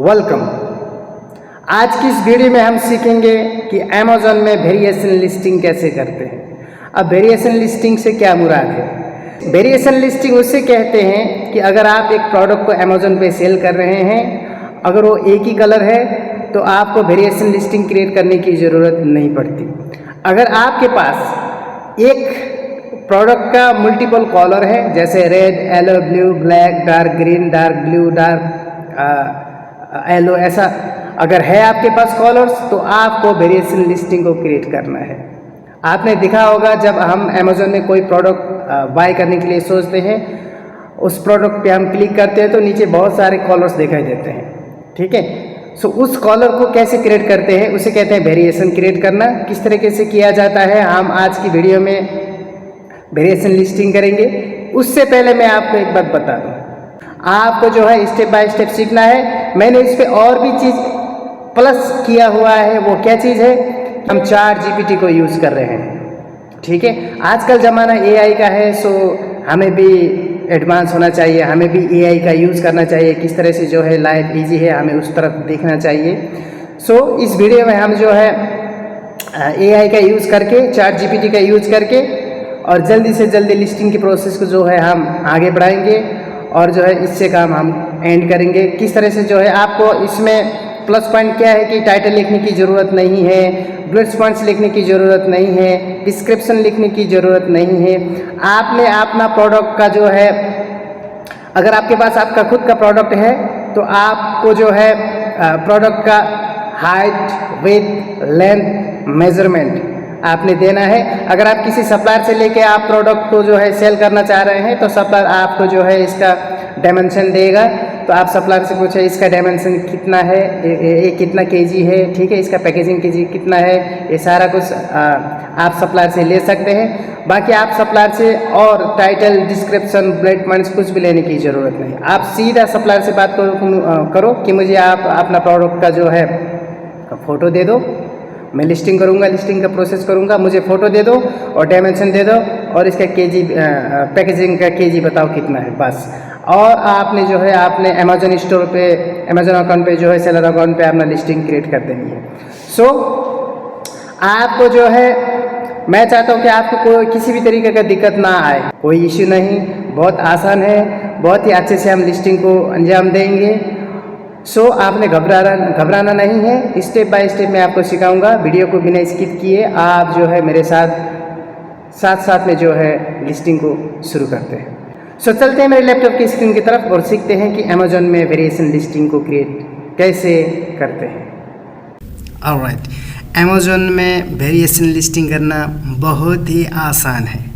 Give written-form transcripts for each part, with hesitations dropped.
Welcome. आज की इस वीडियो में हम सीखेंगे कि अमेज़न में वेरिएशन लिस्टिंग कैसे करते हैं। अब वेरिएशन लिस्टिंग से क्या मुराद है? वेरिएशन लिस्टिंग उसे कहते हैं कि अगर आप एक प्रोडक्ट को अमेज़न पे सेल कर रहे हैं, अगर वो एक ही कलर है तो आपको वेरिएशन लिस्टिंग क्रिएट करने की ज़रूरत नहीं पड़ती। अगर आपके पास एक प्रोडक्ट का मल्टीपल कलर है, जैसे red, yellow, blue, black, dark green, dark blue, dark yellow, ऐसा अगर है आपके पास कलर्स, तो आपको वेरिएशन लिस्टिंग को क्रिएट करना है। आपने देखा होगा जब हम अमेज़न में कोई प्रोडक्ट बाय करने के लिए सोचते हैं, उस प्रोडक्ट पे हम क्लिक करते हैं तो नीचे बहुत सारे कलर्स दिखाई देते हैं, ठीक है। सो उस कलर को कैसे क्रिएट करते हैं, उसे कहते हैं वेरिएशन क्रिएट करना। किस तरीके से किया जाता है हम आज की वीडियो में वेरिएशन लिस्टिंग करेंगे। उससे पहले मैं आपको एक बात बता दूँ, आपको जो है स्टेप बाय स्टेप सीखना है। मैंने इस पर और भी चीज़ प्लस किया हुआ है। वो क्या चीज़ है? हम ChatGPT को यूज़ कर रहे हैं, ठीक है। आजकल ज़माना AI का है, सो हमें भी एडवांस होना चाहिए, हमें भी AI का यूज़ करना चाहिए। किस तरह से जो है लाइफ ईजी है, हमें उस तरफ देखना चाहिए। सो इस वीडियो में हम जो है AI का यूज़ करके, ChatGPT का यूज़ करके और जल्दी से जल्दी लिस्टिंग की प्रोसेस को जो है हम आगे बढ़ाएंगे और जो है इससे काम हम एंड करेंगे। किस तरह से जो है आपको इसमें प्लस पॉइंट क्या है कि टाइटल लिखने की ज़रूरत नहीं है, बुलेट पॉइंट्स लिखने की ज़रूरत नहीं है, डिस्क्रिप्शन लिखने की ज़रूरत नहीं है। आपने अपना प्रोडक्ट का जो है, अगर आपके पास आपका खुद का प्रोडक्ट है तो आपको जो है प्रोडक्ट का हाइट, विड्थ, लेंथ, मेजरमेंट आपने देना है। अगर आप किसी सप्लायर से लेके आप प्रोडक्ट को जो है सेल करना चाह रहे हैं तो सप्लायर आपको जो है इसका डायमेंशन देगा। तो आप सप्लायर से पूछे इसका डायमेंशन कितना है, ये कितना केजी है, ठीक है, इसका पैकेजिंग केजी कितना है, ये सारा कुछ आप सप्लायर से ले सकते हैं। बाकी आप सप्लायर से और टाइटल, डिस्क्रिप्शन, बुलेट पॉइंट्स कुछ भी लेने की ज़रूरत नहीं। आप सीधा सप्लायर से बात करो कि मुझे आप अपना प्रोडक्ट का जो है फ़ोटो दे दो, मैं लिस्टिंग करूँगा, लिस्टिंग का प्रोसेस करूँगा, मुझे फ़ोटो दे दो और डायमेंशन दे दो और इसका केजी, पैकेजिंग का केजी बताओ कितना है, बस। और आपने जो है आपने अमेज़न स्टोर पे, अमेज़न अकाउंट पे जो है सेलर अकाउंट पे अपना लिस्टिंग क्रिएट कर देनी है। सो आपको जो है, मैं चाहता हूँ कि आपको कोई किसी भी तरीके का दिक्कत ना आए, कोई इश्यू नहीं, बहुत आसान है, बहुत ही अच्छे से हम लिस्टिंग को अंजाम देंगे। सो आपने घबराना नहीं है। स्टेप बाय स्टेप मैं आपको सिखाऊंगा। वीडियो को बिना स्किप किए आप जो है मेरे साथ में जो है लिस्टिंग को शुरू करते हैं। सो चलते हैं मेरे लैपटॉप की स्क्रीन की तरफ और सीखते हैं कि अमेज़न में वेरिएशन लिस्टिंग को क्रिएट कैसे करते हैं। ऑलराइट, अमेज़न में वेरिएशन लिस्टिंग करना बहुत ही आसान है।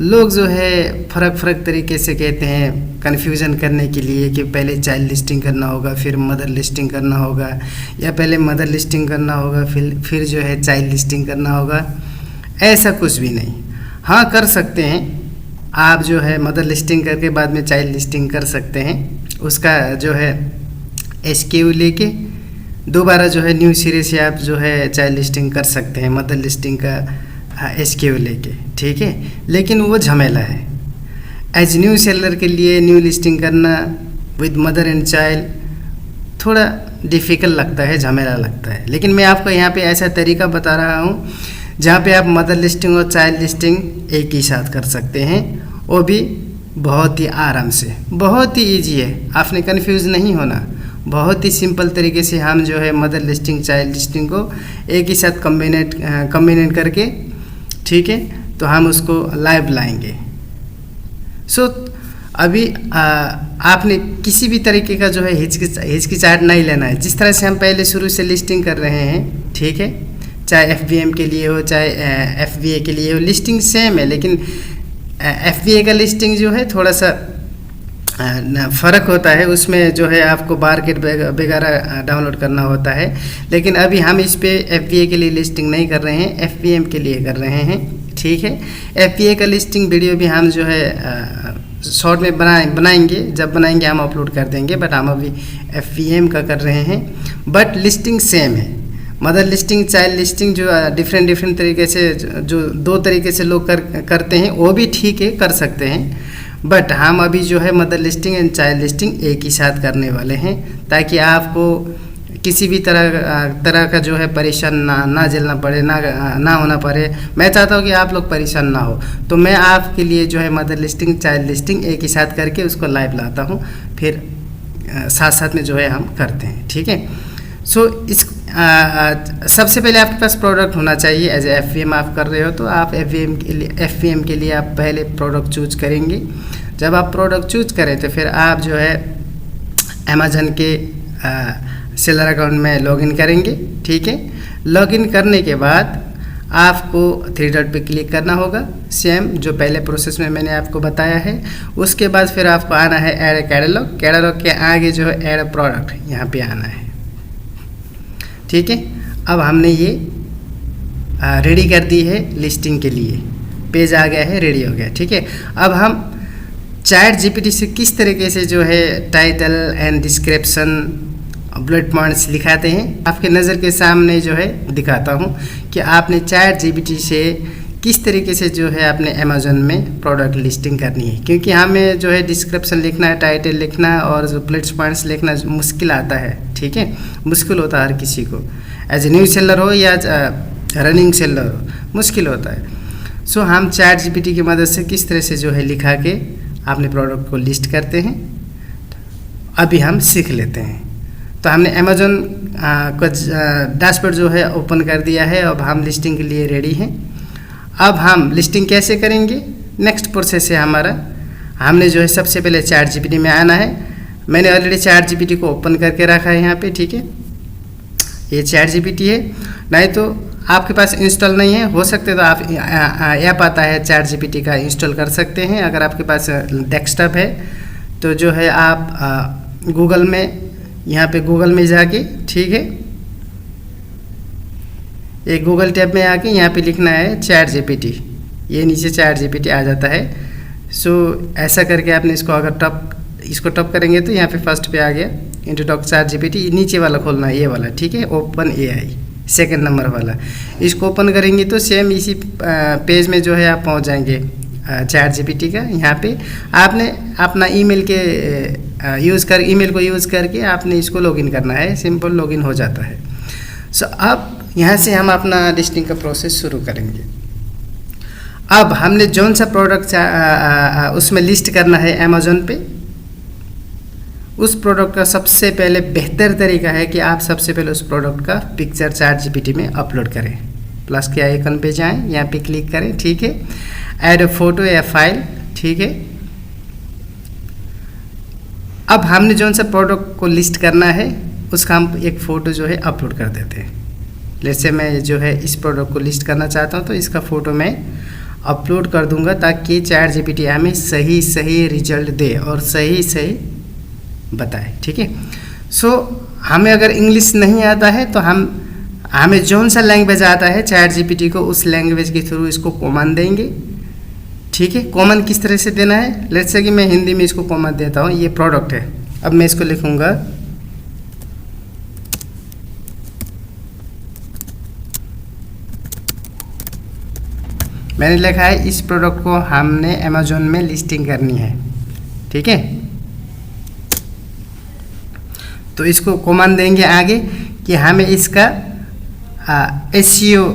लोग जो है फ़र्क तरीके से कहते हैं, कन्फ्यूज़न करने के लिए कि पहले चाइल्ड लिस्टिंग करना होगा, फिर मदर लिस्टिंग करना होगा, या पहले मदर लिस्टिंग करना होगा, फिर जो है चाइल्ड लिस्टिंग करना होगा। ऐसा कुछ भी नहीं। हाँ, कर सकते हैं आप जो है मदर लिस्टिंग करके बाद में चाइल्ड लिस्टिंग कर सकते हैं। उसका जो है SKU लेके दोबारा जो है न्यू सिरे से आप जो है चाइल्ड लिस्टिंग कर सकते हैं, मदर लिस्टिंग का SKU लेके, ठीक है। लेकिन वो झमेला है। एज न्यू सेलर के लिए न्यू लिस्टिंग करना विद मदर एंड चाइल्ड थोड़ा डिफ़िकल्ट लगता है, झमेला लगता है। लेकिन मैं आपको यहाँ पे ऐसा तरीका बता रहा हूँ जहाँ पे आप मदर लिस्टिंग और चाइल्ड लिस्टिंग एक ही साथ कर सकते हैं, वो भी बहुत ही आराम से। बहुत ही ईजी है, आपने कन्फ्यूज़ नहीं होना। बहुत ही सिंपल तरीके से हम जो है मदर लिस्टिंग, चाइल्ड लिस्टिंग को एक ही साथ कम्बिनेट करके, ठीक है, तो हम उसको लाइव लाएंगे। सो अभी आपने किसी भी तरीके का जो है हिचकिचाहट नहीं लेना है। जिस तरह से हम पहले शुरू से लिस्टिंग कर रहे हैं, ठीक है, चाहे FBM के लिए हो, चाहे FBA के लिए हो, लिस्टिंग सेम है। लेकिन FBA का लिस्टिंग जो है थोड़ा सा फ़र्क होता है, उसमें जो है आपको मार्केट वगैरह डाउनलोड करना होता है। लेकिन अभी हम इस पे FBA के लिए लिस्टिंग नहीं कर रहे हैं, FBM के लिए कर रहे हैं, ठीक है। FBA का लिस्टिंग वीडियो भी हम जो है शॉर्ट में बनाएंगे, जब बनाएंगे हम अपलोड कर देंगे। बट हम अभी FBM का कर रहे हैं, बट लिस्टिंग सेम है। मदर लिस्टिंग, चाइल्ड लिस्टिंग जो डिफरेंट तरीके से, जो दो तरीके से लोग करते हैं, वो भी ठीक है, कर सकते हैं। बट हम अभी जो है mother listing and child listing एक ही साथ करने वाले हैं, ताकि आपको किसी भी तरह का जो है परेशान ना झेलना पड़े, ना होना पड़े। मैं चाहता हूँ कि आप लोग परेशान ना हो, तो मैं आपके लिए जो है मदर लिस्टिंग चाइल्ड लिस्टिंग एक ही साथ करके उसको लाइव लाता हूँ, फिर साथ साथ में जो है हम करते हैं। ठीक है। सो इस सबसे पहले आपके पास प्रोडक्ट होना चाहिए। एज ए FVM आप कर रहे हो तो आप FVM के लिए आप पहले प्रोडक्ट चूज करेंगे। जब आप प्रोडक्ट चूज करें तो फिर आप जो है अमेज़न के सेलर अकाउंट में लॉगिन करेंगे। ठीक है। लॉगिन करने के बाद आपको 3 डॉट पे क्लिक करना होगा, सेम जो पहले प्रोसेस में मैंने आपको बताया है। उसके बाद फिर आपको आना है ऐड कैटलॉग। कैटलॉग के आगे जो है ऐड प्रोडक्ट, यहाँ पे आना है। ठीक है। अब हमने ये रेडी कर दी है लिस्टिंग के लिए, पेज आ गया है, रेडी हो गया। ठीक है। अब हम चैट GPT से किस तरीके से जो है title and description bullet points लिखाते हैं, आपके नज़र के सामने जो है दिखाता हूँ कि आपने चैट GPT से किस तरीके से जो है अपने अमेज़न में प्रोडक्ट लिस्टिंग करनी है। क्योंकि हमें जो है डिस्क्रिप्शन लिखना है, टाइटल लिखना है और जो बुलेट पॉइंट्स लिखना मुश्किल आता है। ठीक है। मुश्किल होता है हर किसी को, एज ए न्यू सेलर हो या रनिंग सेलर हो, मुश्किल होता है। सो हम चैट GPT की मदद से किस तरह से जो है लिखा के अपने प्रोडक्ट को लिस्ट करते हैं, अभी हम सीख लेते हैं। तो हमने अमेज़न का डैशबोर्ड जो है ओपन कर दिया है। अब हम लिस्टिंग के लिए रेडी हैं। अब हम लिस्टिंग कैसे करेंगे, नेक्स्ट प्रोसेस है हमारा। हमने जो है सबसे पहले चैट GPT में आना है। मैंने ऑलरेडी चैट GPT को ओपन करके रखा है यहाँ पे। ठीक है। ये चैट GPT है, नहीं तो आपके पास इंस्टॉल नहीं है, हो सकते तो आप ऐप आता है चैट GPT का, इंस्टॉल कर सकते हैं। अगर आपके पास डेस्कटॉप है तो जो है आप गूगल में, यहाँ पे गूगल में जाके, ठीक है, एक गूगल टैब में आके यहाँ पे लिखना है चैट GPT। ये नीचे चैट GPT आ जाता है। सो ऐसा करके आपने इसको अगर इसको टॉप करेंगे तो यहाँ पे फर्स्ट पे आ गया इंट्रोडक्ट चैट GPT। नीचे वाला खोलना है, ये वाला। ठीक है। ओपन AI सेकंड नंबर वाला, इसको ओपन करेंगे तो सेम इसी पेज में जो है आप पहुँच जाएंगे चैट GPT का। यहाँ पे आपने अपना ईमेल को यूज़ करके आपने इसको लॉगिन करना है। सिंपल लॉगिन हो जाता है। सो अब यहाँ से हम अपना लिस्टिंग का प्रोसेस शुरू करेंगे। अब हमने जौन सा प्रोडक्ट उसमें लिस्ट करना है अमेज़न पे, उस प्रोडक्ट का सबसे पहले बेहतर तरीका है कि आप सबसे पहले उस प्रोडक्ट का पिक्चर चैट GPT में अपलोड करें। प्लस के आइकन पे जाएं, यहाँ पे क्लिक करें। ठीक है। ऐड अ फोटो या फाइल। ठीक है। अब हमने जौन सा प्रोडक्ट को लिस्ट करना है उसका हम एक फ़ोटो जो है अपलोड कर देते हैं। जैसे मैं जो है इस प्रोडक्ट को लिस्ट करना चाहता हूँ तो इसका फ़ोटो मैं अपलोड कर दूंगा, ताकि चैट GPT हमें सही रिजल्ट दे और सही बताए। ठीक है। सो हमें अगर इंग्लिश नहीं आता है तो हमें जौन सा लैंग्वेज आता है चैट GPT को, उस लैंग्वेज के थ्रू इसको कॉमन देंगे। ठीक है। कॉमन किस तरह से देना है, लेट्स से कि मैं हिंदी में इसको कॉमन देता हूँ। ये प्रोडक्ट है, अब मैं इसको लिखूँगा मैंने लिखा है इस प्रोडक्ट को हमने अमेज़न में लिस्टिंग करनी है। ठीक है। तो इसको कॉमन देंगे आगे कि हमें इसका SEO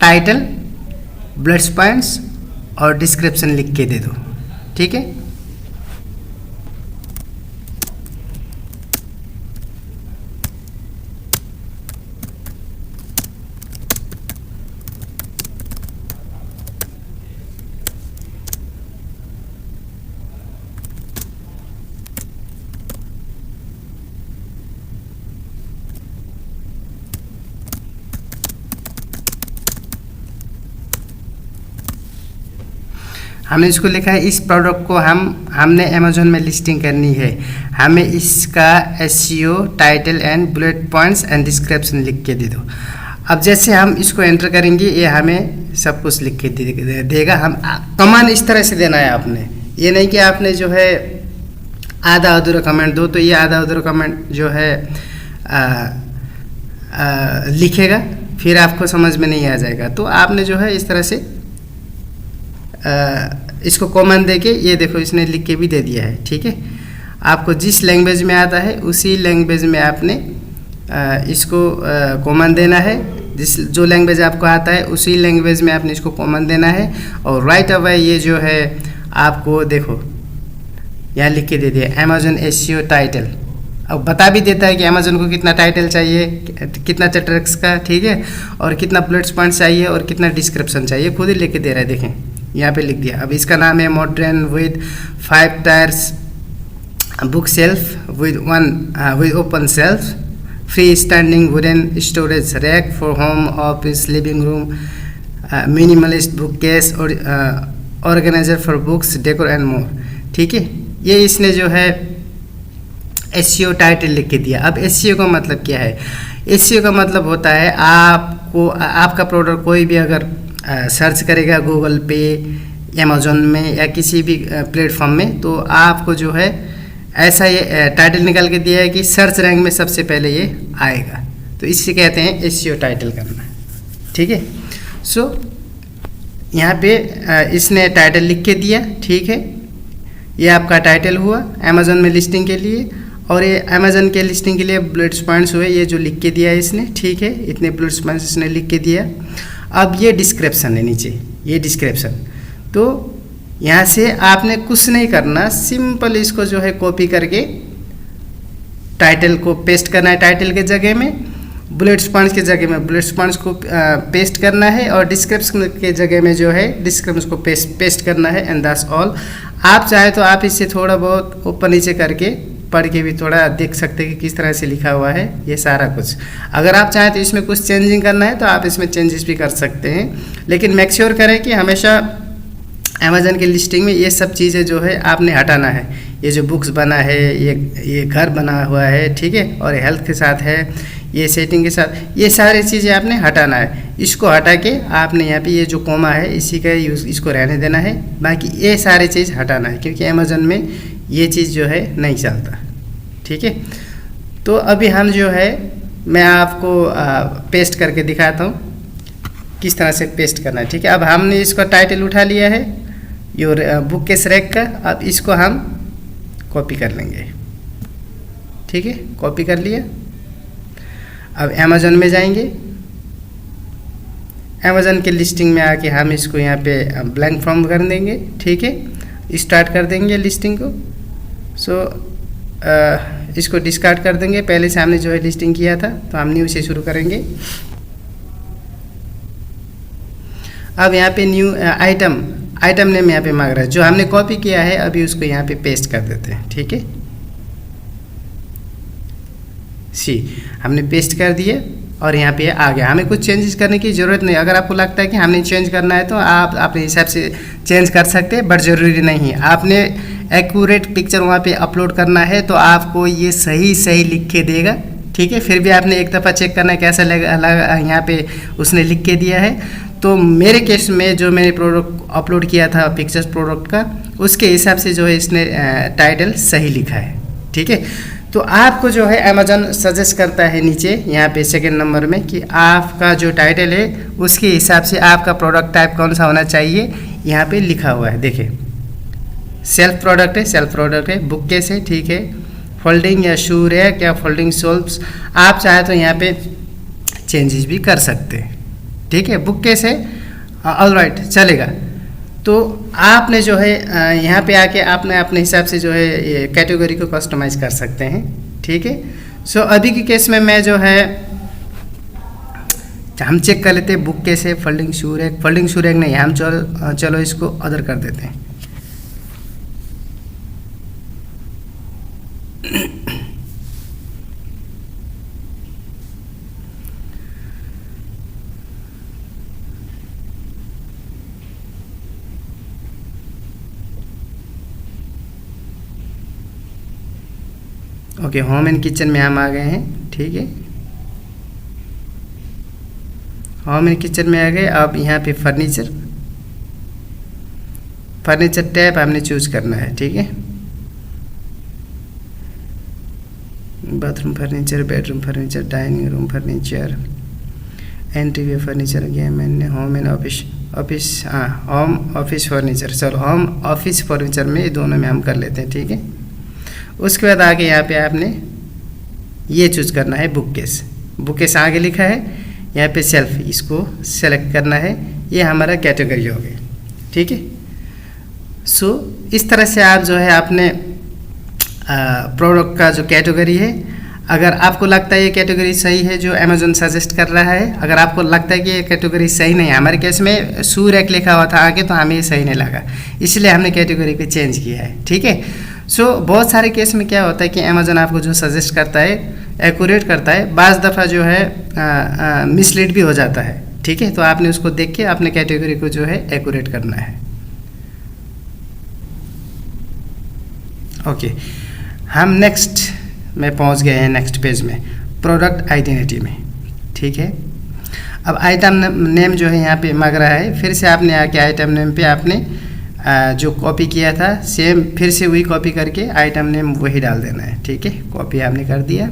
टाइटल, बुलेट पॉइंट्स और डिस्क्रिप्शन लिख के दे दो। ठीक है। हमने इसको लिखा है इस प्रोडक्ट को हमने अमेज़न में लिस्टिंग करनी है, हमें इसका SEO title and bullet points and description लिख के दे दो। अब जैसे हम इसको एंटर करेंगे ये हमें सब कुछ लिख के देगा। हम कमांड इस तरह से देना है आपने, ये नहीं कि आपने जो है आधा अधूरा कमेंट दो तो ये आधा अधूरा कमेंट जो है लिखेगा, फिर आपको समझ में नहीं आ जाएगा। तो आपने जो है इस तरह से इसको कॉमन देके ये देखो इसने लिख के भी दे दिया है, ठीक है। आपको जिस लैंग्वेज में आता है उसी लैंग्वेज में आपने इसको कॉमन देना है। जो लैंग्वेज आपको आता है उसी लैंग्वेज में आपने इसको कॉमन देना है। और राइट अवे ये जो है आपको देखो यहाँ लिख के दे दिया अमेजन एसईओ टाइटल। अब बता भी देता है कि अमेजन को कितना टाइटल चाहिए, कितना चैप्टर्स का, ठीक है, और कितना बुलेट्स पॉइंट्स चाहिए और कितना डिस्क्रिप्शन चाहिए, खुद ही लिख के दे रहा है। देखें यहाँ पे लिख दिया। अब इसका नाम है modern with 5 tyres book shelf with open shelf, free standing wooden storage rack for home office living room, minimalist bookcase और organizer for books decor and more, ठीक है। ये इसने जो है एसईओ टाइटल लिख के दिया। अब एसईओ का मतलब क्या है? एसईओ का मतलब होता है आपको आपका प्रोडक्ट कोई भी अगर सर्च करेगा गूगल पे, अमेजोन में या किसी भी प्लेटफॉर्म में, तो आपको जो है ऐसा ये टाइटल निकाल के दिया है कि सर्च रैंक में सबसे पहले ये आएगा। तो इससे कहते हैं एसईओ टाइटल करना, ठीक है। सो यहाँ पे इसने टाइटल लिख के दिया, ठीक है। ये आपका टाइटल हुआ अमेजन में लिस्टिंग के लिए, और ये अमेजन के लिस्टिंग के लिए बुलेट्स पॉइंट्स हुए, ये जो लिख के दिया है इसने, ठीक है। इतने बुलेट्स पॉइंट्स इसने लिख के दिया। अब ये डिस्क्रिप्शन है नीचे, ये डिस्क्रिप्शन। तो यहाँ से आपने कुछ नहीं करना, सिंपल इसको जो है कॉपी करके टाइटल को पेस्ट करना है, टाइटल के जगह में बुलेट्स पॉइंट्स के जगह में बुलेट्स पॉइंट्स को पेस्ट करना है, और डिस्क्रिप्शन के जगह में जो है डिस्क्रिप्शन को पेस्ट करना है, एंड दैट्स ऑल। आप चाहे तो आप इससे थोड़ा बहुत ऊपर नीचे करके पढ़ के भी थोड़ा देख सकते हैं कि किस तरह से लिखा हुआ है ये सारा कुछ। अगर आप चाहें तो इसमें कुछ चेंजिंग करना है तो आप इसमें चेंजेस भी कर सकते हैं, लेकिन मेक श्योर करें कि हमेशा अमेजन की लिस्टिंग में ये सब चीज़ें जो है आपने हटाना है। ये जो बुक्स बना है, ये घर बना हुआ है, ठीक है, और हेल्थ के साथ है, ये सेटिंग के साथ, ये सारी चीज़ें आपने हटाना है। इसको हटा के आपने यहाँ पे ये जो कोमा है इसी का यूज़, इसको रहने देना है। बाकी ये सारी चीज़ हटाना है, क्योंकि अमेजन में ये चीज़ जो है नहीं चलता, ठीक है। तो अभी हम जो है मैं आपको पेस्ट करके दिखाता हूँ किस तरह से पेस्ट करना है, ठीक है। अब हमने इसका टाइटल उठा लिया है योर बुक केस रैक का। अब इसको हम कॉपी कर लेंगे, ठीक है, कॉपी कर लिया। अब अमेजन में जाएंगे, अमेजन के लिस्टिंग में आके हम इसको यहाँ पे ब्लैंक फॉर्म कर देंगे, ठीक है, स्टार्ट कर देंगे लिस्टिंग को। सो इसको डिस्कार्ड कर देंगे। पहले से हमने जो है लिस्टिंग किया था, तो हम न्यू से शुरू करेंगे। अब यहाँ पे न्यू आइटम नेम यहाँ पे मांग रहा है, जो हमने कॉपी किया है अभी उसको यहाँ पे पेस्ट कर देते हैं, ठीक है। हमने पेस्ट कर दिए और यहाँ पे आ गया। हमें कुछ चेंजेस करने की ज़रूरत नहीं। अगर आपको लगता है कि हमने चेंज करना है तो आप अपने हिसाब से चेंज कर सकते हैं, बट ज़रूरी नहीं। आपने एक्यूरेट पिक्चर वहाँ पे अपलोड करना है तो आपको ये सही लिख के देगा, ठीक है। फिर भी आपने एक दफ़ा चेक करना है कैसा लगा यहाँ पे उसने लिख के दिया है। तो मेरे केस में जो मैंने प्रोडक्ट अपलोड किया था पिक्चर्स प्रोडक्ट का, उसके हिसाब से जो है इसने टाइटल सही लिखा है, ठीक है। तो आपको जो है अमेजन सजेस्ट करता है नीचे यहाँ पे सेकंड नंबर में कि आपका जो टाइटल है उसके हिसाब से आपका प्रोडक्ट टाइप कौन सा होना चाहिए, यहाँ पे लिखा हुआ है। देखिए सेल्फ प्रोडक्ट है, बुक केस है, ठीक है, फोल्डिंग या शू रैक या फोल्डिंग शेल्फ्स, आप चाहे तो यहाँ पे चेंजेस भी कर सकते हैं, ठीक है। बुक केस है, ऑलराइट, चलेगा। तो आपने जो है यहाँ पे आके आपने अपने हिसाब से जो है ये कैटेगरी को कस्टमाइज़ कर सकते हैं, ठीक है। सो अभी के केस में मैं जो है हम चेक कर लेते हैं बुक केस है, फोल्डिंग शू रैक नहीं, हम चलो इसको अदर कर देते हैं। ओके, होम एंड किचन में हम आ गए हैं, ठीक है। होम एंड किचन में आ गए। अब यहाँ पे फर्नीचर टैब हमने चूज करना है, ठीक है। Bathroom furniture, bedroom furniture, dining room furniture, entry way furniture, game and home and office. Office, हाँ होम ऑफिस फर्नीचर, चलो होम ऑफिस फर्नीचर में दोनों में हम कर लेते हैं, ठीक है। उसके बाद आगे यहाँ पे आपने ये चूज करना है बुक केस। बुक केस आगे लिखा है, यहाँ पे सेल्फ, इसको सेलेक्ट करना है, ये हमारा कैटेगरी हो गया, ठीक है। सो इस तरह से आप जो है आपने प्रोडक्ट का जो कैटेगरी है, अगर आपको लगता है ये कैटेगरी सही है जो अमेज़न सजेस्ट कर रहा है, अगर आपको लगता है कि ये कैटेगरी सही नहीं है, हमारे केस में शू रैक लिखा हुआ था आगे तो हमें ये सही नहीं लगा, इसलिए हमने कैटेगरी पे चेंज किया है, ठीक है। सो बहुत सारे केस में क्या होता है कि अमेज़न आपको जो सजेस्ट करता है एक्यूरेट करता है, बाज़ दफ़ा जो है मिसलीड भी हो जाता है, ठीक है। तो आपने उसको देख के अपने कैटेगरी को जो है एक्यूरेट करना है। ओके, हम नेक्स्ट में पहुंच गए हैं, नेक्स्ट पेज में प्रोडक्ट आइडेंटिटी में, ठीक है। अब आइटम नेम जो है यहाँ पे मांग रहा है, फिर से आपने आके आइटम नेम पे आपने जो कॉपी किया था सेम फिर से वही कॉपी करके आइटम नेम वही डाल देना है, ठीक है। कॉपी आपने कर दिया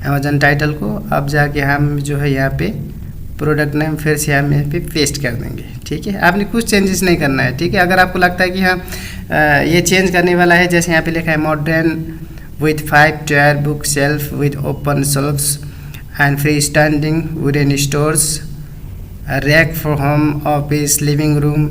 अमेज़न टाइटल को। अब जाके हम जो है यहाँ पे प्रोडक्ट नेम फिर से हम यहाँ पे पेस्ट कर देंगे, ठीक है। आपने कुछ चेंजेस नहीं करना है, ठीक है। अगर आपको लगता है कि हाँ ये चेंज करने वाला है, जैसे यहाँ पे लिखा है modern with 5 tier book shelf with open shelves and freestanding wooden stores, a rack for home office living room,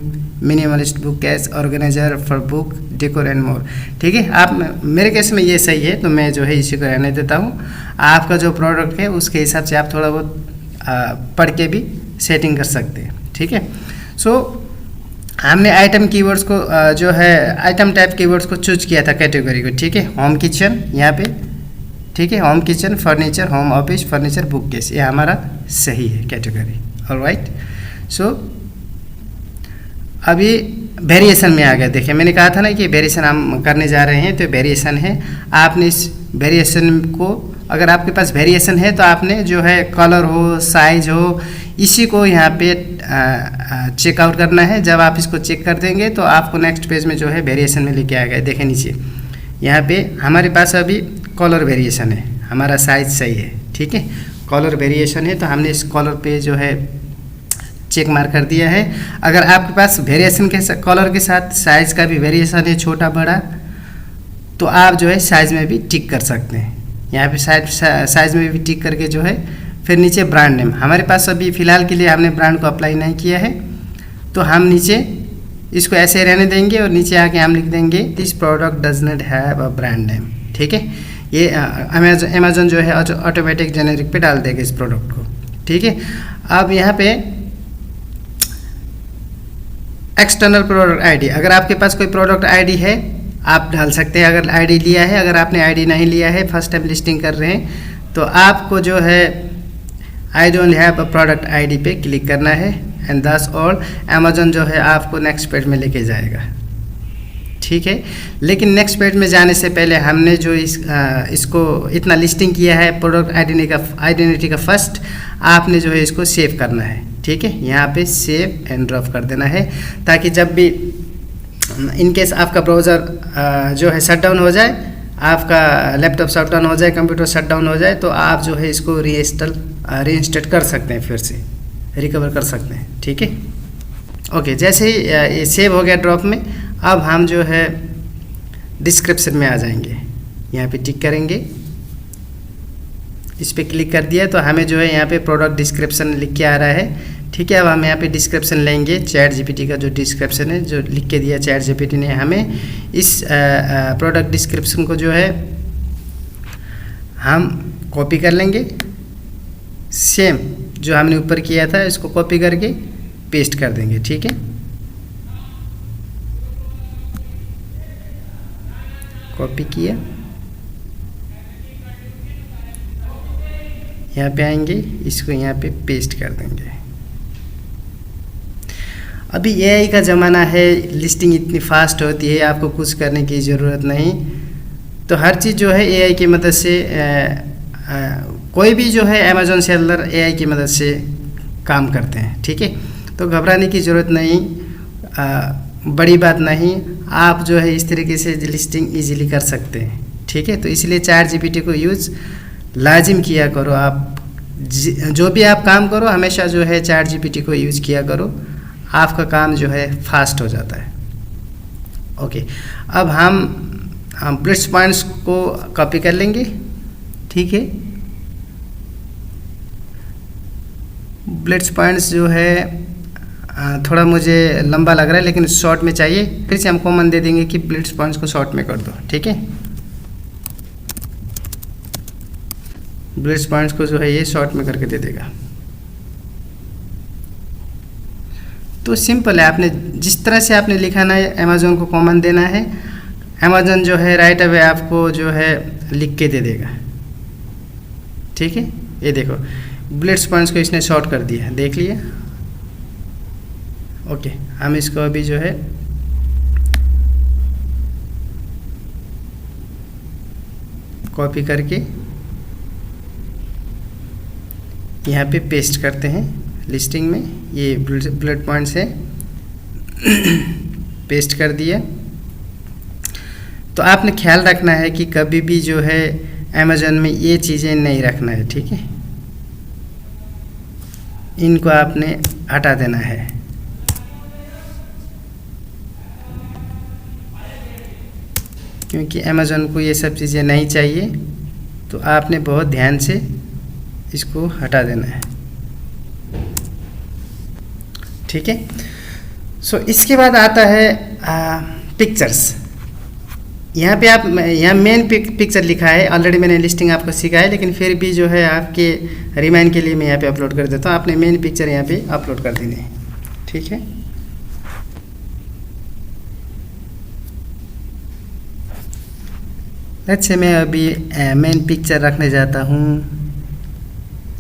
minimalist bookcase, organizer for book decor and more, ठीक है। आप मेरे केस में ये सही है तो मैं जो है इसी को रहने देता हूँ। आपका जो प्रोडक्ट है उसके हिसाब से आप थोड़ा बहुत पढ़ के भी सेटिंग कर सकते हैं, ठीक है। सो हमने आइटम कीवर्ड्स को जो है आइटम टाइप कीवर्ड्स को चूज किया था कैटेगरी को, ठीक है। होम किचन यहाँ पे, ठीक है, home kitchen, furniture, home office, furniture, book case, ये हमारा सही है कैटेगरी, ऑलराइट। सो अभी वेरिएशन में आ गया। देखिए मैंने कहा था ना कि वेरिएशन हम करने जा रहे हैं, तो वेरिएशन है। आपने इस वेरिएशन को, अगर आपके पास वेरिएशन है तो आपने जो है कलर हो, साइज हो, इसी को यहाँ पे चेकआउट करना है। जब आप इसको चेक कर देंगे तो आपको नेक्स्ट पेज में जो है वेरिएशन में लेके आएगा। देखें नीचे यहाँ पे हमारे पास अभी कलर वेरिएशन है, हमारा साइज सही है, ठीक है। कलर वेरिएशन है तो हमने इस कलर पे जो है चेक मार्क कर दिया है। अगर आपके पास वेरिएशन के कलर के साथ साइज का भी वेरिएशन है, छोटा बड़ा, तो आप जो है साइज में भी टिक कर सकते हैं। यहाँ पे साइज में भी टिक करके जो है फिर नीचे ब्रांड नेम, हमारे पास अभी फ़िलहाल के लिए हमने ब्रांड को अप्लाई नहीं किया है, तो हम नीचे इसको ऐसे रहने देंगे और नीचे आके हम लिख देंगे this product does not have a brand name, ठीक है। ये अमेज़न जो है ऑटोमेटिक जेनेरिक पे डाल देगा इस प्रोडक्ट को, ठीक है। अब यहाँ पे एक्सटर्नल प्रोडक्ट आईडी, अगर आपके पास कोई प्रोडक्ट आईडी है आप डाल सकते हैं, अगर आईडी लिया है। अगर आपने आईडी नहीं लिया है, फर्स्ट टाइम लिस्टिंग कर रहे हैं, तो आपको जो है I don't have a product ID पे क्लिक करना है एंड दैट्स ऑल। अमेज़न जो है आपको नेक्स्ट पेज में लेके जाएगा, ठीक है। लेकिन नेक्स्ट पेज में जाने से पहले हमने जो इसको इतना लिस्टिंग किया है प्रोडक्ट आइडेंटिटी का फर्स्ट, आपने जो है इसको सेव करना है, ठीक है। यहाँ पे सेव एंड ड्रॉप कर देना है, ताकि जब भी इन केस आपका ब्राउज़र जो है शट डाउन हो जाए, आपका लैपटॉप शट डाउन हो जाए, कंप्यूटर शट डाउन हो जाए, तो आप जो है इसको रीइंस्टॉल कर सकते हैं, फिर से रिकवर कर सकते हैं, ठीक है। ओके, जैसे ही ये सेव हो गया ड्रॉप में, अब हम जो है डिस्क्रिप्शन में आ जाएंगे। यहाँ पे टिक करेंगे, इस पर क्लिक कर दिया तो हमें जो है यहाँ पे प्रोडक्ट डिस्क्रिप्शन लिख के आ रहा है, ठीक है। अब हम यहाँ पे डिस्क्रिप्शन लेंगे, चैट जीपीटी का जो डिस्क्रिप्शन है जो लिख के दिया चैट जीपीटी ने हमें, इस प्रोडक्ट डिस्क्रिप्शन को जो है हम कॉपी कर लेंगे, सेम जो हमने ऊपर किया था इसको कॉपी करके पेस्ट कर देंगे, ठीक है। कॉपी किया, यहाँ पे आएंगे, इसको यहाँ पे पेस्ट कर देंगे। अभी एआई का ज़माना है, लिस्टिंग इतनी फास्ट होती है, आपको कुछ करने की ज़रूरत नहीं। तो हर चीज़ जो है एआई की मदद से कोई भी जो है अमेज़न सेलर एआई की मदद से काम करते हैं, ठीक है। तो घबराने की ज़रूरत नहीं, बड़ी बात नहीं, आप जो है इस तरीके से लिस्टिंग इजीली कर सकते हैं, ठीक है। तो इसलिए चैट जीपीटी को यूज़ लाजिम किया करो आप जो भी आप काम करो हमेशा जो है चैट जीपीटी को यूज़ किया करो, आपका काम जो है फास्ट हो जाता है। ओके, अब हम बुलेट्स पॉइंट्स को कॉपी कर लेंगे, ठीक है। बुलेट्स पॉइंट्स जो है थोड़ा मुझे लंबा लग रहा है लेकिन शॉर्ट में चाहिए, फिर से हम कॉमन दे देंगे कि बुलेट्स पॉइंट्स को शॉर्ट में कर दो, ठीक है। बुलेट्स पॉइंट्स को जो है ये शॉर्ट में करके दे देगा। तो सिंपल है, आपने जिस तरह से आपने लिखाना है अमेज़न को कॉमन देना है, अमेज़न जो है राइट अवे आपको जो है लिख के दे देगा, ठीक है। ये देखो बुलेट्स पॉइंट्स को इसने शॉर्ट कर दिया, देख लिया। ओके, हम इसको अभी जो है कॉपी करके यहाँ पे पेस्ट करते हैं लिस्टिंग में। ये बुलेट पॉइंट्स है, पेस्ट कर दिया। तो आपने ख्याल रखना है कि कभी भी जो है अमेज़न में ये चीज़ें नहीं रखना है, ठीक है। इनको आपने हटा देना है। क्योंकि अमेज़न को ये सब चीज़ें नहीं चाहिए, तो आपने बहुत ध्यान से इसको हटा देना है, ठीक है। सो इसके बाद आता है पिक्चर्स। यहाँ पे आप यहाँ मेन पिक्चर लिखा है, ऑलरेडी मैंने लिस्टिंग आपको सिखाया है, लेकिन फिर भी जो है आपके रिमाइंड के लिए मैं यहाँ पे अपलोड कर देता हूँ। आपने मेन पिक्चर यहाँ पे अपलोड कर देने हैं, ठीक है। अच्छा, मैं अभी मेन पिक्चर रखने जाता हूँ,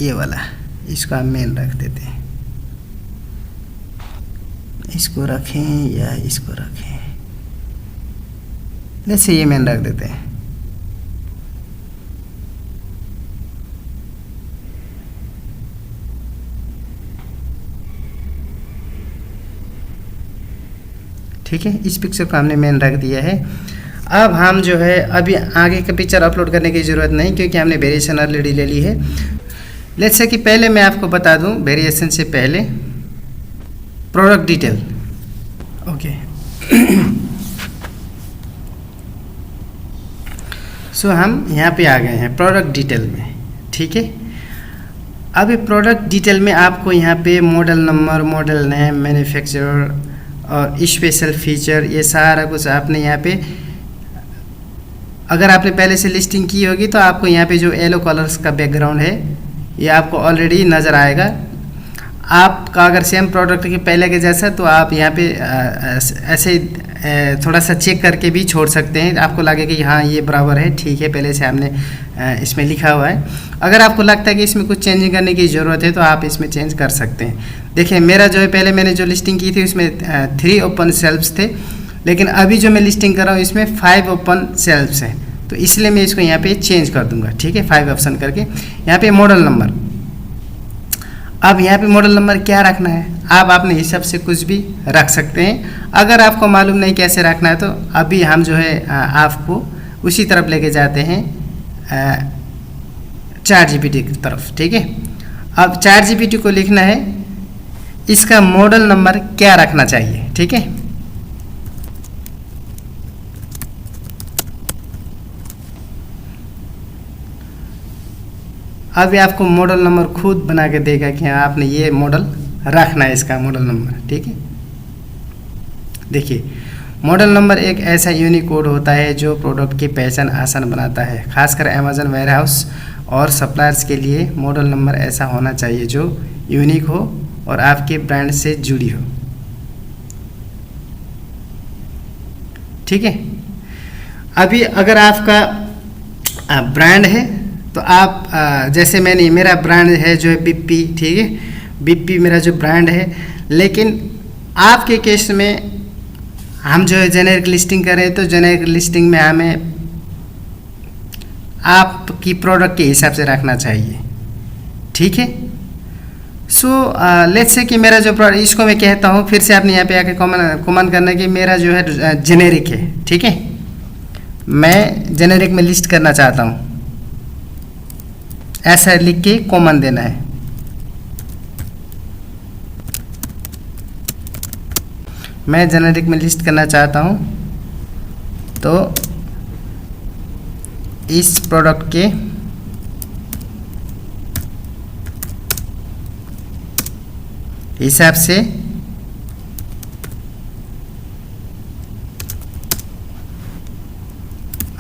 ये वाला, इसको हम मेन रख देते हैं। इसको रखें या इसको रखें, जैसे ये मेन रख देते हैं। ठीक है, इस पिक्चर को हमने मेन रख दिया है। अब हम जो है अभी आगे का पिक्चर अपलोड करने की ज़रूरत नहीं, क्योंकि हमने वेरिएशन ऑलरेडी ले ली है। लेट्स से कि पहले मैं आपको बता दूं, वेरिएशन से पहले प्रोडक्ट डिटेल। ओके, सो हम यहाँ पे आ गए हैं प्रोडक्ट डिटेल में, ठीक है। अभी प्रोडक्ट डिटेल में आपको यहाँ पे model number, model name, manufacturer और स्पेशल फीचर, ये सारा कुछ आपने यहाँ पे, अगर आपने पहले से लिस्टिंग की होगी तो आपको यहाँ पे जो येलो कलर्स का बैकग्राउंड है ये आपको ऑलरेडी नज़र आएगा। आपका अगर सेम प्रोडक्ट के पहले के जैसा, तो आप यहाँ पे ऐसे थोड़ा सा चेक करके भी छोड़ सकते हैं। आपको लगे कि हाँ ये बराबर है, ठीक है, पहले से हमने इसमें लिखा हुआ है। अगर आपको लगता है कि इसमें कुछ चेंजिंग करने की ज़रूरत है तो आप इसमें चेंज कर सकते हैं। देखिए मेरा जो है, पहले मैंने जो लिस्टिंग की थी उसमें 3 ओपन सेल्फ्स थे, लेकिन अभी जो मैं लिस्टिंग कर रहा हूँ इसमें 5 ओपन सेल्फ्स हैं, तो इसलिए मैं इसको यहाँ पे चेंज कर दूंगा, ठीक है, 5 ऑप्शन करके। यहाँ पे मॉडल नंबर, अब यहाँ पे मॉडल नंबर क्या रखना है, आप अपने हिसाब से कुछ भी रख सकते हैं। अगर आपको मालूम नहीं कैसे रखना है तो अभी हम जो है आपको उसी तरफ लेके जाते हैं, चैट जीपीटी की तरफ, ठीक है। अब चैट जीपीटी को लिखना है इसका मॉडल नंबर क्या रखना चाहिए, ठीक है। अभी आपको मॉडल नंबर खुद बना के देगा कि हाँ आपने ये मॉडल रखना है, इसका मॉडल नंबर, ठीक है। देखिए मॉडल नंबर एक ऐसा यूनिक कोड होता है जो प्रोडक्ट की पहचान आसान बनाता है। खासकर अमेज़न वेयरहाउस और सप्लायर्स के लिए मॉडल नंबर ऐसा होना चाहिए जो यूनिक हो और आपके ब्रांड से जुड़ी हो, ठीक है। अभी अगर आपका ब्रांड है तो आप जैसे मैंने, मेरा ब्रांड है जो है बिप्पी, ठीक है, बिप्पी मेरा जो ब्रांड है। लेकिन आपके केस में हम जो है जेनेरिक लिस्टिंग करें तो जेनेरिक लिस्टिंग में हमें आपकी प्रोडक्ट के हिसाब से रखना चाहिए, ठीक है। सो लेट्स से कि मेरा जो प्रोडक्ट, इसको मैं कहता हूँ, फिर से आपने यहाँ पे आके कॉमन करना कि मेरा जो है जेनेरिक है, ठीक है, मैं जेनेरिक में लिस्ट करना चाहता हूँ। ऐसा लिख के कॉमन देना है। मैं जेनेरिक में लिस्ट करना चाहता हूँ, तो इस प्रोडक्ट के हिसाब से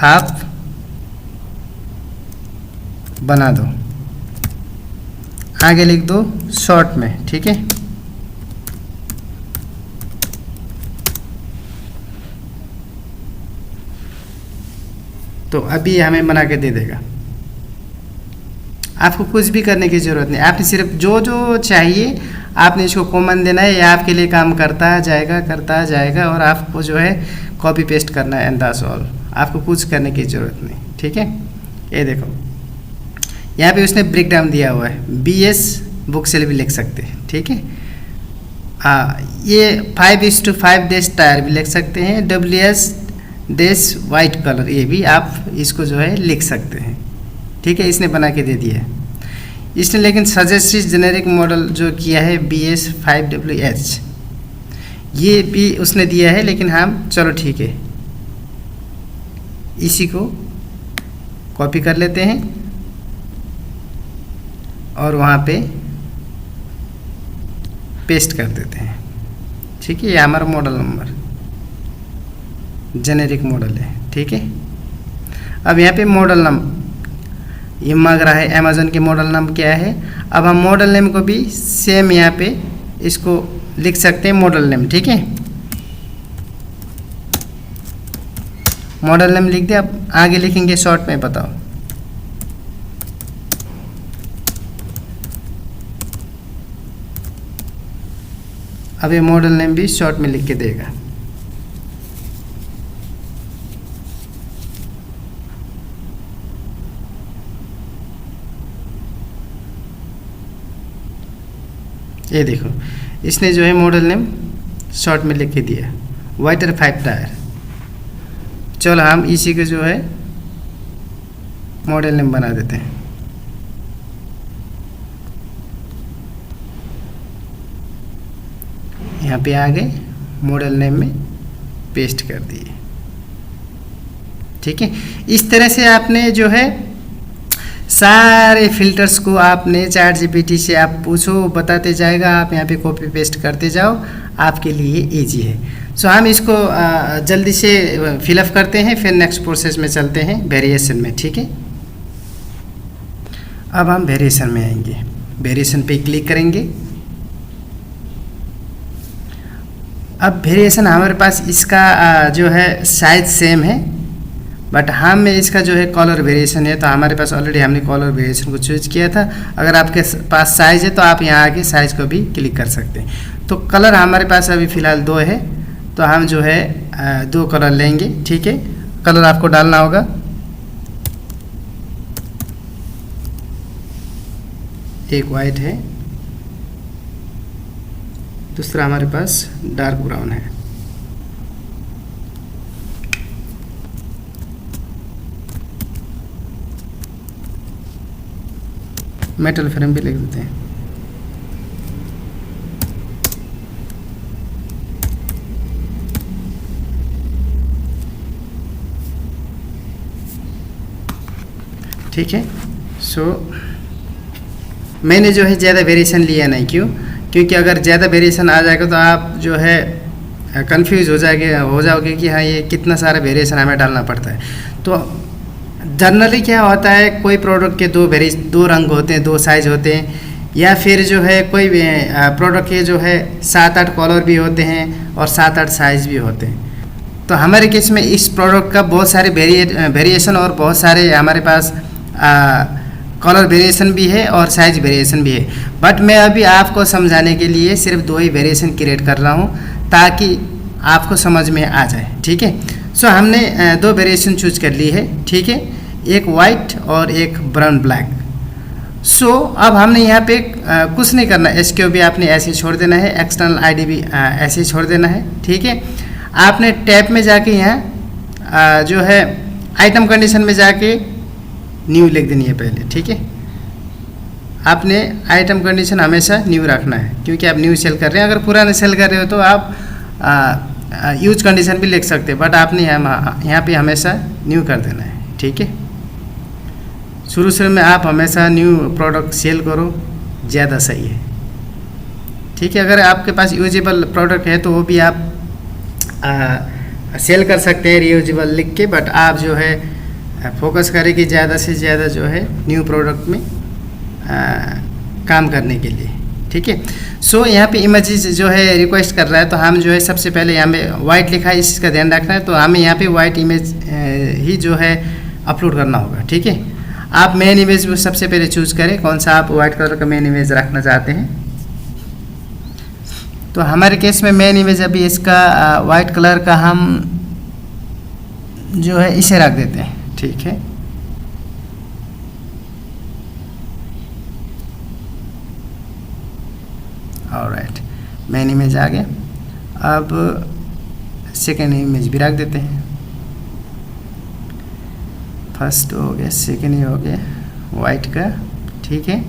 आप बना दो, आगे लिख दो शॉर्ट में, ठीक है। तो अभी ये हमें बना के दे देगा। आपको कुछ भी करने की ज़रूरत नहीं, आपने सिर्फ जो जो चाहिए आपने इसको कॉमन देना है, ये आपके लिए काम करता जाएगा और आपको जो है कॉपी पेस्ट करना है, एंड दैट्स ऑल। आपको कुछ करने की ज़रूरत नहीं, ठीक है। ये देखो यहाँ पे उसने ब्रेक डाउन दिया हुआ है, BS बुक सेल भी लिख सकते हैं, ठीक है। ये 5:5 डैश टायर भी लिख सकते हैं, WS डैश वाइट कलर, ये भी आप इसको जो है लिख सकते हैं, ठीक है। इसने बना के दे दिया है इसने, लेकिन सजेस्टेड जेनेरिक मॉडल जो किया है BS5WH, ये भी उसने दिया है, लेकिन हम चलो ठीक है इसी को कॉपी कर लेते हैं और वहाँ पे पेस्ट कर देते हैं, ठीक है। ये हमारा मॉडल नंबर जेनेरिक मॉडल है, ठीक है। अब यहाँ पे मॉडल नाम ये मांग रहा है, अमेज़न के मॉडल नाम क्या है। अब हम मॉडल नेम को भी सेम यहाँ पे इसको लिख सकते हैं, मॉडल नेम, ठीक है। मॉडल नेम लिख दिया, अब आगे लिखेंगे शॉर्ट में, बताओ। अब ये मॉडल नेम भी शॉर्ट में लिख के देगा। ये देखो इसने जो है मॉडल नेम शॉर्ट में लिख के दिया, वाइटर 5 टायर। चलो हम इसी को जो है मॉडल नेम बना देते हैं। यहाँ पे आगे मॉडल नेम में पेस्ट कर दिए, ठीक है। इस तरह से आपने जो है सारे फिल्टर्स को आपने ChatGPT से आप पूछो, बताते जाएगा, आप यहाँ पे कॉपी पेस्ट करते जाओ, आपके लिए इजी है। सो हम इसको जल्दी से फिलअप करते हैं, फिर नेक्स्ट प्रोसेस में चलते हैं वेरिएशन में, ठीक है। अब हम वेरिएशन में आएंगे, वेरिएशन पे क्लिक करेंगे। अब वेरिएशन हमारे पास इसका जो है साइज सेम है, बट हम में इसका जो है कलर वेरिएशन है, तो हमारे पास ऑलरेडी हमने कलर वेरिएशन को चूज किया था। अगर आपके पास साइज है तो आप यहाँ आके साइज को भी क्लिक कर सकते हैं। तो कलर हमारे पास अभी फ़िलहाल 2 है, तो हम जो है 2 कलर लेंगे, ठीक है। कलर आपको डालना होगा, एक वाइट है, दूसरा हमारे पास डार्क ब्राउन है। मेटल फ्रेम भी लिख देते हैं। ठीक है। सो मैंने जो है ज़्यादा वेरिएशन लिया नहीं, क्योंकि अगर ज़्यादा वेरिएशन आ जाएगा तो आप जो है कंफ्यूज हो जाओगे कि हाँ ये कितना सारा वेरिएशन हमें डालना पड़ता है। तो जनरली क्या होता है, कोई प्रोडक्ट के 2 रंग होते हैं, 2 साइज़ होते हैं, या फिर जो है कोई प्रोडक्ट के जो है 7-8 कलर भी होते हैं और 7-8 साइज़ भी होते हैं। तो हमारे केस में इस प्रोडक्ट का बहुत सारे वेरिएशन और बहुत सारे हमारे पास कलर वेरिएशन भी है और साइज वेरिएशन भी है। बट मैं अभी आपको समझाने के लिए सिर्फ 2 ही वेरिएशन क्रिएट कर रहा हूँ ताकि आपको समझ में आ जाए, ठीक है। सो हमने 2 वेरिएशन चूज कर ली है, ठीक है, एक वाइट और एक ब्राउन ब्लैक। सो अब हमने यहाँ पे कुछ नहीं करना, SQ भी आपने ऐसे छोड़ देना है, एक्सटर्नल ID भी ऐसे छोड़ देना है, ठीक है। आपने टैब में जाके यहाँ जो है आइटम कंडीशन में जाके न्यू लिख देनी है पहले, ठीक है। आपने आइटम कंडीशन हमेशा न्यू रखना है, क्योंकि आप न्यू सेल कर रहे हैं। अगर पुराने सेल कर रहे हो तो आप यूज कंडीशन भी लिख सकते हैं, बट आपने यहाँ पे हमेशा न्यू कर देना है, ठीक है। शुरू में आप हमेशा न्यू प्रोडक्ट सेल करो, ज़्यादा सही है, ठीक है। अगर आपके पास यूजेबल प्रोडक्ट है तो वो भी आप सेल कर सकते हैं रीयूजेबल लिख के, बट आप जो है फोकस करें कि ज़्यादा से ज़्यादा जो है न्यू प्रोडक्ट में काम करने के लिए, ठीक है। सो यहाँ पे इमेजेस जो है रिक्वेस्ट कर रहा है, तो हम जो है सबसे पहले यहाँ पे वाइट लिखा है, इसका ध्यान रखना है। तो हमें यहाँ पे वाइट इमेज ही जो है अपलोड करना होगा, ठीक है। आप मेन इमेज को सबसे पहले चूज़ करें, कौन सा आप वाइट कलर का मेन इमेज रखना चाहते हैं। तो हमारे केस में मेन इमेज अभी इसका वाइट कलर का हम जो है इसे रख देते हैं, ठीक है। ऑलराइट, मेन इमेज आ गया। अब सेकेंड इमेज भी रख देते हैं। फर्स्ट हो गया, सेकेंड ही हो गया वाइट का, ठीक है।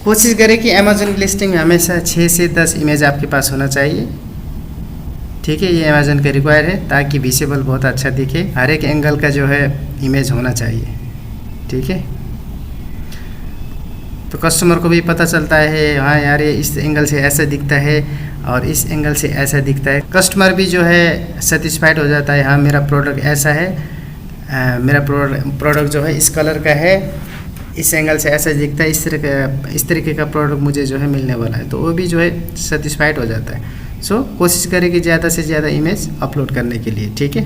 कोशिश करें कि अमेज़न लिस्टिंग में हमेशा 6 से 10 इमेज आपके पास होना चाहिए, ठीक है। ये अमेज़न का रिक्वायर है ताकि विजिबल बहुत अच्छा दिखे, हर एक एंगल का जो है इमेज होना चाहिए, ठीक है। तो कस्टमर को भी पता चलता है, हाँ यार ये इस एंगल से ऐसा दिखता है और इस एंगल से ऐसा दिखता है। कस्टमर भी जो है सेटिस्फाइड हो जाता है, हाँ मेरा प्रोडक्ट ऐसा है, मेरा प्रोडक्ट जो है इस कलर का है, इस एंगल से ऐसा दिखता है, इस तरीके का प्रोडक्ट मुझे जो है मिलने वाला है, तो वो भी जो है सेटिस्फाइड हो जाता है। सो कोशिश करें कि ज़्यादा से ज़्यादा इमेज अपलोड करने के लिए, ठीक है।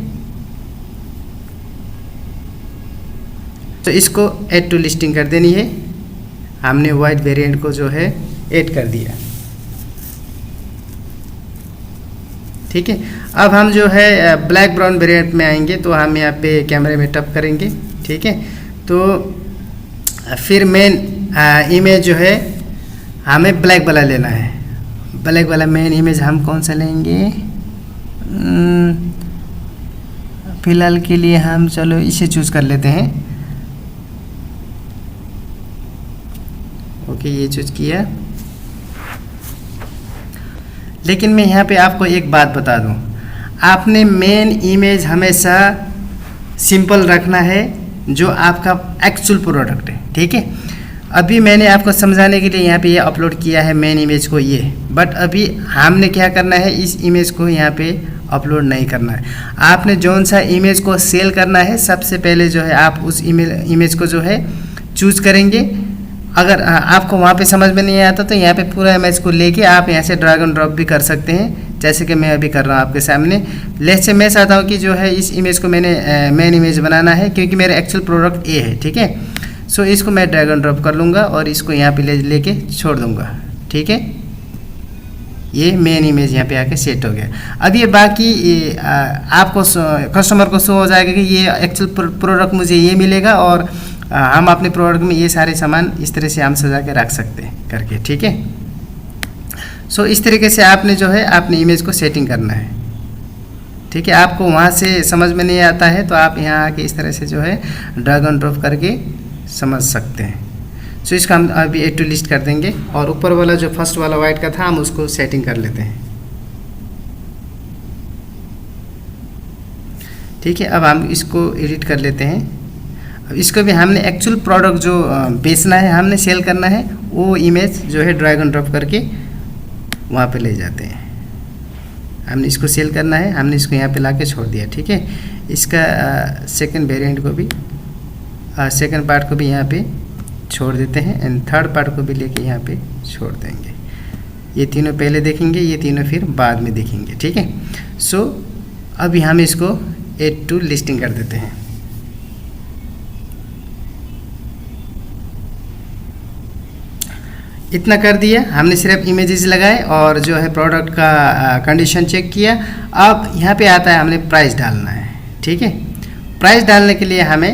तो इसको ऐड टू लिस्टिंग कर देनी है। हमने वाइट वेरिएंट को जो है ऐड कर दिया, ठीक है। अब हम जो है ब्लैक ब्राउन वेरिएंट में आएंगे, तो हम यहाँ पे कैमरे में टप करेंगे, ठीक है। तो फिर मेन इमेज जो है हमें ब्लैक वाला लेना है। ब्लैक वाला मेन इमेज हम कौन सा लेंगे, फिलहाल के लिए हम चलो इसे चूज़ कर लेते हैं। ओके, ये चूज़ किया। लेकिन मैं यहाँ पे आपको एक बात बता दूँ, आपने मेन इमेज हमेशा सिंपल रखना है, जो आपका एक्चुअल प्रोडक्ट है, ठीक है। अभी मैंने आपको समझाने के लिए यहाँ पे ये अपलोड किया है मेन इमेज को ये, बट अभी हमने क्या करना है, इस इमेज को यहाँ पे अपलोड नहीं करना है। आपने जौन सा इमेज को सेल करना है, सबसे पहले जो है आप उस इमेज को जो है चूज़ करेंगे। अगर आपको वहाँ पे समझ में नहीं आता तो यहाँ पे पूरा इमेज को लेके आप यहाँ से ड्रैग एंड ड्रॉप भी कर सकते हैं, जैसे कि मैं अभी कर रहा हूँ आपके सामने। लेट्स से मैं चाहता हूँ कि जो है इस इमेज को मैंने मेन इमेज बनाना है, क्योंकि मेरा एक्चुअल प्रोडक्ट ए है, ठीक है। सो इसको मैं ड्रैग एंड ड्रॉप कर लूँगा और इसको यहाँ पे लेके छोड़ दूँगा, ठीक है। ये मेन इमेज यहाँ पे आके सेट हो गया। अब ये बाकी आपको कस्टमर को शो हो जाएगा कि ये एक्चुअल प्रोडक्ट मुझे ये मिलेगा, और हम अपने प्रोडक्ट में ये सारे सामान इस तरह से हम सजा के रख सकते हैं करके, ठीक है। सो इस तरीके से आपने जो है अपनी इमेज को सेटिंग करना है, ठीक है। आपको वहाँ से समझ में नहीं आता है तो आप यहाँ आके इस तरह से जो है ड्रैग एंड ड्रॉप करके समझ सकते हैं। सो इसका हम अभी ऐड टू लिस्ट कर देंगे, और ऊपर वाला जो फर्स्ट वाला वाइट का था हम उसको सेटिंग कर लेते हैं, ठीक है। अब हम इसको एडिट कर लेते हैं। अब इसको भी हमने एक्चुअल प्रोडक्ट जो बेचना है, हमने सेल करना है, वो इमेज जो है ड्रैग एंड ड्रॉप करके वहाँ पे ले जाते हैं। हमने इसको सेल करना है, हमने इसको यहाँ पे लाके छोड़ दिया, ठीक है। इसका सेकंड वेरिएंट को भी सेकंड पार्ट को भी यहाँ पे छोड़ देते हैं, एंड थर्ड पार्ट को भी लेके यहाँ पे छोड़ देंगे। ये तीनों पहले देखेंगे, ये तीनों फिर बाद में देखेंगे, ठीक है। सो अभी हम इसको ऐड टू लिस्टिंग कर देते हैं। इतना कर दिया हमने, सिर्फ इमेजेस लगाए और जो है प्रोडक्ट का कंडीशन चेक किया। अब यहाँ पे आता है हमने प्राइस डालना है, ठीक है। प्राइस डालने के लिए हमें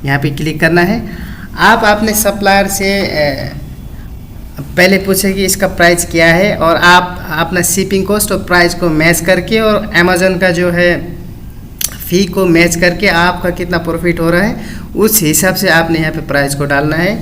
यहाँ पे क्लिक करना है। आप अपने सप्लायर से पहले पूछे कि इसका प्राइस क्या है, और आप अपना शिपिंग कॉस्ट और प्राइस को मैच करके और अमेज़न का जो है फ़ी को मैच करके आपका कितना प्रॉफिट हो रहा है, उस हिसाब से आपने यहाँ पे प्राइस को डालना है।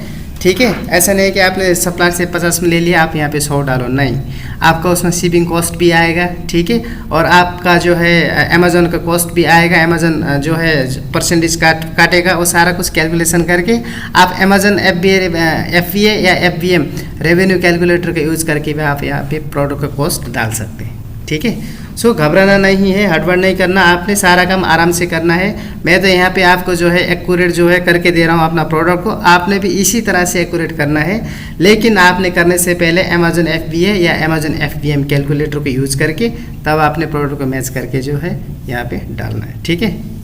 ठीक है। ऐसा नहीं है कि आपने सप्लायर से 50 में ले लिया, आप यहाँ पे 100 डालो, नहीं, आपका उसमें शिपिंग कॉस्ट भी आएगा, ठीक है, और आपका जो है अमेज़न का कॉस्ट भी आएगा, अमेज़न जो है परसेंटेज काटेगा, वो सारा कुछ कैलकुलेशन करके आप अमेज़न FBA या FBM रेवेन्यू कैलकुलेटर का यूज़ करके भी आप यहाँ पे प्रोडक्ट का कॉस्ट डाल सकते हैं, ठीक है। सो घबराना नहीं है, हड़बड़ नहीं करना, आपने सारा काम आराम से करना है। मैं तो यहाँ पे आपको जो है एक्यूरेट जो है करके दे रहा हूँ अपना प्रोडक्ट को, आपने भी इसी तरह से एक्यूरेट करना है, लेकिन आपने करने से पहले अमेज़न FBA या अमेज़न FBM कैलकुलेटर को यूज़ करके तब आपने प्रोडक्ट को मैच करके जो है यहाँ पे डालना है, ठीक है।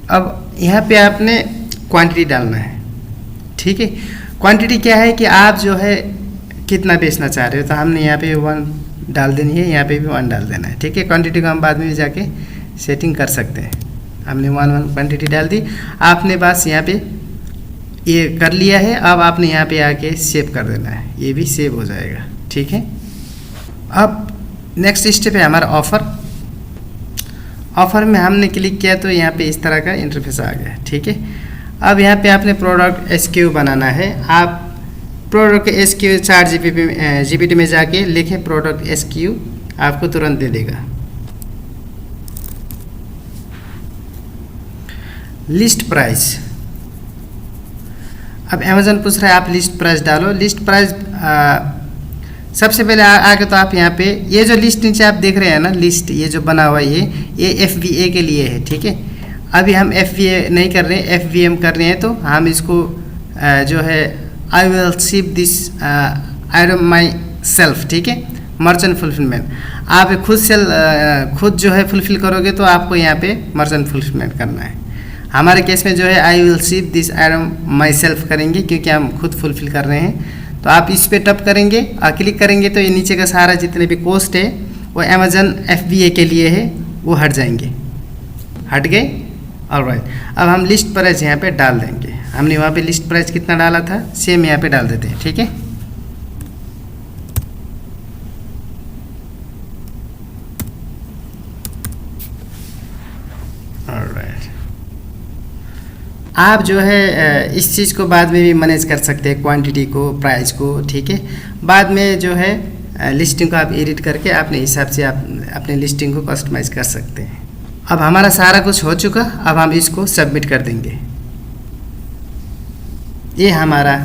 अब यहाँ पे आपने क्वांटिटी डालना है, ठीक है। क्वांटिटी क्या है कि आप जो है कितना बेचना चाह रहे हो, तो हमने यहाँ पे 1 डाल देनी है, यहाँ पे भी 1 डाल देना है, ठीक है। क्वांटिटी को हम बाद में भी जाके सेटिंग कर सकते हैं। हमने 1 क्वांटिटी डाल दी, आपने बस यहाँ पे ये कर लिया है। अब आपने यहाँ पे आके सेव कर देना है, ये भी सेव हो जाएगा, ठीक है। अब नेक्स्ट स्टेप है हमारा ऑफ़र में हमने क्लिक किया तो यहाँ पे इस तरह का इंटरफेस आ गया, ठीक है। अब यहाँ पे आपने प्रोडक्ट SKU बनाना है। आप प्रोडक्ट SKU चार्ट GPT में जाके लिखें प्रोडक्ट SKU, आपको तुरंत दे देगा। लिस्ट प्राइस, अब अमेज़न पूछ रहा है आप लिस्ट प्राइस डालो। लिस्ट प्राइस सबसे पहले आगे तो आप यहाँ पे ये जो लिस्ट नीचे आप देख रहे हैं ना, लिस्ट ये जो बना हुआ है ये FBA के लिए है, ठीक है। अभी हम FBA नहीं कर रहे हैं, FBM कर रहे हैं, तो हम इसको जो है I will ship this item my self, ठीक है, मर्चेंट फुलफिलमेंट। आप खुद जो है फुलफिल करोगे तो आपको यहाँ पे मर्चेंट फुलफिलमेंट करना है। हमारे केस में जो है I will ship this item my self करेंगे, क्योंकि हम खुद फुलफिल कर रहे हैं। तो आप इस पे टप करेंगे और क्लिक करेंगे तो ये नीचे का सारा जितने भी कॉस्ट है वो अमेज़न FBA के लिए है, वो हट जाएंगे, हट गए। ऑलराइट, अब हम लिस्ट प्राइस यहाँ पे डाल देंगे। हमने वहाँ पे लिस्ट प्राइस कितना डाला था, सेम यहाँ पे डाल देते हैं, ठीक है। ऑलराइट, आप जो है इस चीज़ को बाद में भी मैनेज कर सकते हैं, क्वांटिटी को, प्राइस को, ठीक है। बाद में जो है लिस्टिंग को आप एडिट करके अपने हिसाब से आप अपने लिस्टिंग को कस्टमाइज़ कर सकते हैं। अब हमारा सारा कुछ हो चुका, अब हम इसको सबमिट कर देंगे। ये हमारा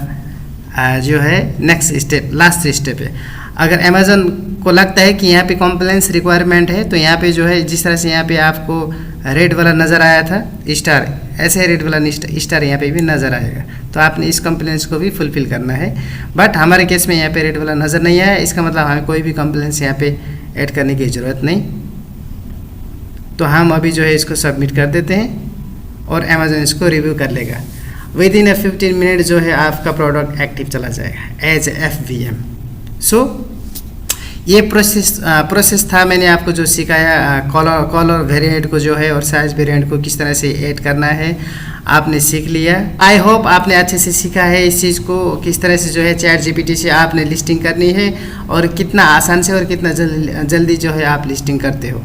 जो है नेक्स्ट स्टेप, लास्ट स्टेप है। अगर अमेज़न को लगता है कि यहाँ पे कॉम्प्लायंस रिक्वायरमेंट है, तो यहाँ पे जो है जिस तरह से यहाँ पे आपको रेड वाला नज़र आया था स्टार, ऐसे रेड वाला स्टार यहाँ पे भी नज़र आएगा। तो आपने इस कॉम्प्लायंस को भी फुलफिल करना है। बट हमारे केस में यहाँ पे रेड वाला नज़र नहीं आया, इसका मतलब हमें कोई भी कॉम्प्लायंस यहाँ पे ऐड करने की ज़रूरत नहीं। तो हम अभी जो है इसको सबमिट कर देते हैं और अमेज़न इसको रिव्यू कर लेगा। विदिन 15 मिनट जो है आपका प्रोडक्ट एक्टिव चला जाएगा एज FBM। सो ये प्रोसेस था, मैंने आपको जो सिखाया कलर वेरिएंट को जो है और साइज वेरिएंट को किस तरह से ऐड करना है, आपने सीख लिया। आई होप आपने अच्छे से सीखा है इस चीज़ को, किस तरह से जो है चैट GPT से आपने लिस्टिंग करनी है और कितना आसान से और कितना जल्दी जो है आप लिस्टिंग करते हो।